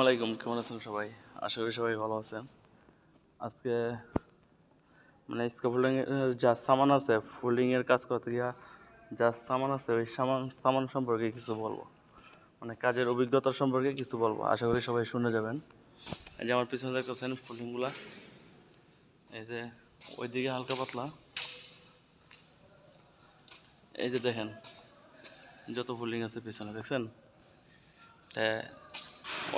আলাইকুম, কেমন আছেন সবাই? আশা করি সবাই ভালো আছেন। আজকে স্ক্যাফোল্ডিং এর যা সামান আছে, ফোল্ডিং এর কাজ করতে গিয়া যা সামান আছে ওই সামান সম্পর্কে কিছু বলবো। কাজের অভিজ্ঞতা সম্পর্কে কিছু বলবো। আশা করি সবাই শুনে যাবেন। এই যে আমার পিছনে দেখতেছেন ফোল্ডিংগুলা, এই যে ওইদিকে হালকা পাতলা, এই যে দেখেন যত ফোল্ডিং আছে পিছনে দেখছেন।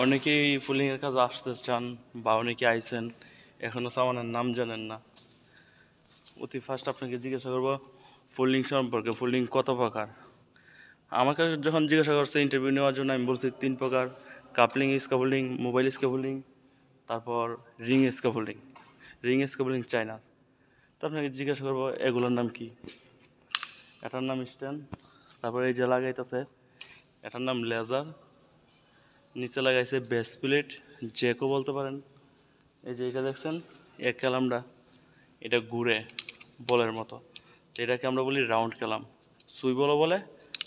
অনেকেই ফোল্ডিং এর কাজে আসতে চান বা অনেকে আইছেন এখনো সামানের নাম জানেন না। অতি ফার্স্ট আপনাকে জিজ্ঞাসা করবো ফোল্ডিং সম্পর্কে, ফোল্ডিং কত প্রকার। আমাকে যখন জিজ্ঞাসা করছে ইন্টারভিউ নেওয়ার জন্য, আমি বলছি 3 প্রকার: কাপলিং স্ক্যাফোল্ডিং, মোবাইল স্ক্যাফোল্ডিং, তারপর ring scaffolding. Ring scaffolding China. তো আপনাকে জিজ্ঞাসা করবো এগুলোর নাম কি। এটার নাম স্ট্যান্ড, তারপর এই যে লাগাইতেছে এটার নাম লেজার, নিচে লাগাইছে বেস প্লেট, জ্যাকও বলতে পারেন। এই যে এটা দেখছেন এক কালামটা, এটা ঘুরে বলের মতো, এটাকে আমরা বলি রাউন্ড কালাম। সুই বলও বলে,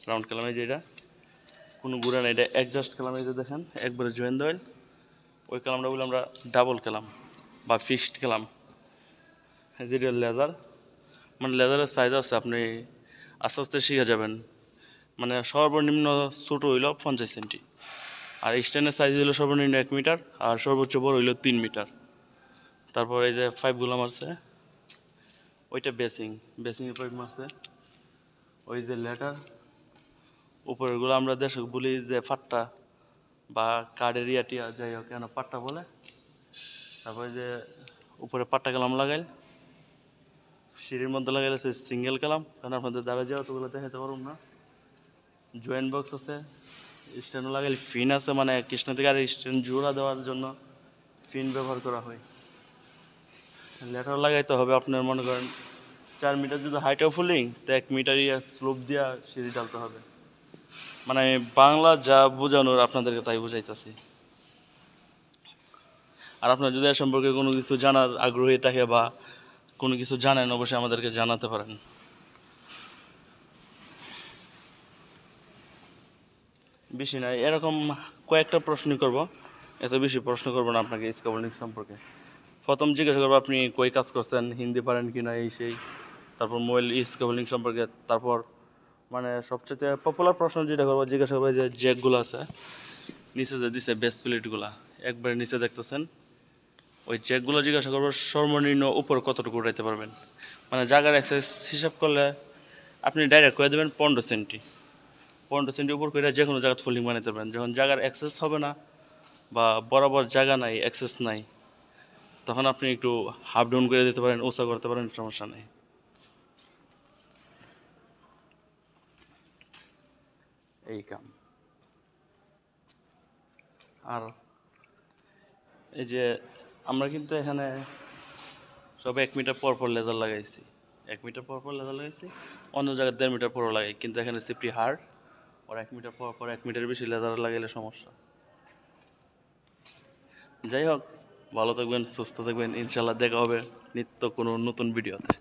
রাউন্ড কালাম। এই যে এটা কোনো ঘুরে না, এটা অ্যাডজাস্ট কালাম। এই যে দেখেন একবারে জয়েন দেওয়া, ওই কালামটা বলি আমরা ডাবল কালাম বা ফিক্সড কালাম। যেটা লেজার, লেজারের সাইজ আছে, আপনি আস্তে আস্তে শিখে যাবেন। সর্বনিম্ন ছোটো হইল 50 সেন্টি, আর স্ট্যান্ডের সাইজ হইল সর্বনিম্ন 1 মিটার, আর সর্বোচ্চ বড় হইল 3 মিটার। তারপর এই যে পাইপগুলো মারছে, ওইটা বেসিংয়ের পাইপ মারছে। ওই যে লেটার উপরেরগুলো আমরা দেশে বলি যে ফাট্টা বা কাঠের টিয়া, যাই হোক কেন পাট্টা বলে। তারপরে যে উপরে পাট্টা কালাম লাগাইল, সিঁড়ির মধ্যে লাগাইছে সিঙ্গেল কালাম, কারণ আপনাদের দাঁড়া যাওয়া তোগুলো দেখাতে পারুন না। জয়েন্ট বক্স আছে, স্ট্যান্ডও লাগাইল, ফিন আছে, কৃষ্ণ থেকে আর স্ট্যান্ড জোড়া দেওয়ার জন্য ফিন ব্যবহার করা হয়। লেটার লাগাইতে হবে আপনার মনে করেন 4 মিটার যদি হাইটও ফুলিং, তো 1 মিটার স্লোপ দিয়া সিঁড়ি ডালতে হবে। বাংলা যা বোঝানোর আপনাদেরকে তাই বুঝাইতেছি। আর আপনার যদি এ সম্পর্কে কোনো কিছু জানার আগ্রহী থাকে বা কোনো কিছু জানেন, অবশ্যই আমাদেরকে জানাতে পারেন। বেশি নাই, এরকম কয়েকটা প্রশ্নই করব, এত বেশি প্রশ্ন করবো না আপনাকে স্ক্যাফোল্ডিং সম্পর্কে। প্রথম জিজ্ঞাসা করবো আপনি কই কাজ করছেন, হিন্দি পারেন কি না, এই সেই। তারপর মোবাইল স্ক্যাফোল্ডিং সম্পর্কে। তারপর সবচেয়ে পপুলার প্রশ্ন যেটা করবো, জিজ্ঞাসা করবো যে জ্যাকগুলো আছে নিচে যে দিছে বেস প্লেটগুলা একবারে নিচে দেখতেছেন, ওই জ্যাকগুলো জিজ্ঞাসা করবো সর্বনিম্ন উপর কতটুকু উঠাইতে পারবেন। জায়গার এক্সাইজ হিসাব করলে আপনি ডাইরেক্ট করে দেবেন 15 সেন্টি। 15 সেন্টি উপর করে যে কোনো জায়গায় ফোল্ডিং বানাইতে পারবেন। যখন জায়গার অ্যাক্সেস হবে না বা বরাবর জায়গা নাই, অ্যাক্সেস নাই, তখন আপনি একটু হাফ ডাউন করে দিতে পারেন, উঁচা করতে পারেন, সমস্যা নেই। এই কাম। আর এই যে আমরা কিন্তু এখানে সব 1 মিটার পর পর লেজার লাগাইছি, 1 মিটার পর পর লেজার লাগাইছি। অন্য জায়গায় 1.5 মিটার পরও লাগাই, কিন্তু এখানে সেফটি হার্ড। আর 1 মিটার পর পর 1 মিটার বেশি লেজার লাগাইলে সমস্যা। যাই হোক, ভালো থাকবেন, সুস্থ থাকবেন, ইনশাল্লাহ দেখা হবে নিত্য কোনো নতুন ভিডিওতে।